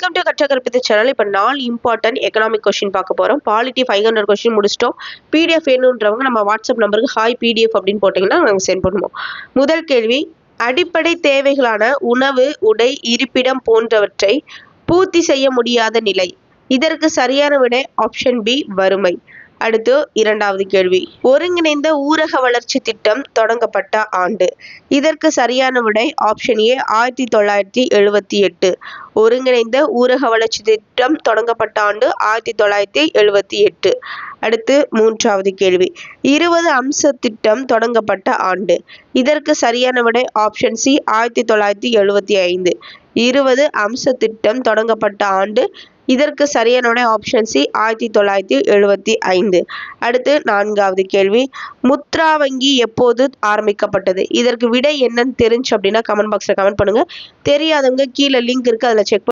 Welcome to கற்ற கற்பித்த channel. இப்போ 4 இம்பார்ட்டன்ட் எக்கனாமிக் கொஸ்டின் பார்க்க போகிறோம். பாலிட்டி 500 கொஸ்டின் முடிச்சிட்டோம். பிடிஎஃப் வேணுன்றவங்க நம்ம வாட்ஸ்அப் நம்பருக்கு ஹாய் பிடிஎஃப் அப்படின்னு போட்டிங்கன்னா நாங்கள் சென்ட் பண்ணுவோம். முதல் கேள்வி, அடிப்படை தேவைகளான உணவு, உடை, இருப்பிடம் போன்றவற்றை பூர்த்தி செய்ய முடியாத நிலை. இதற்கு சரியான விடை ஆப்ஷன் பி வறுமை. அடுத்து இரண்டாவது கேள்வி, ஒருங்கிணைந்த ஊரக வளர்ச்சி திட்டம் தொடங்கப்பட்ட ஆண்டு. இதற்கு சரியான விடை ஆப்ஷன் ஏ 1978. ஒருங்கிணைந்த ஊரக வளர்ச்சி திட்டம் தொடங்கப்பட்ட ஆண்டு 1978. அடுத்து மூன்றாவது கேள்வி, 20 அம்ச திட்டம் தொடங்கப்பட்ட ஆண்டு. இதற்கு சரியான விடை ஆப்ஷன் சி 1975. 20 அம்ச திட்டம் தொடங்கப்பட்ட ஆண்டு. இதற்கு சரியான விடை ஆப்ஷன் சி 1975. அடுத்து நான்காவது கேள்வி, முத்ரா வங்கி எப்போது ஆரம்பிக்கப்பட்டது. இதற்கு விடை என்னன்னு தெரிஞ்சு அப்படின்னா கமெண்ட் பாக்ஸ்ல கமெண்ட் பண்ணுங்க. தெரியாதவங்க கீழே லிங்க் இருக்கு, அதில் செக்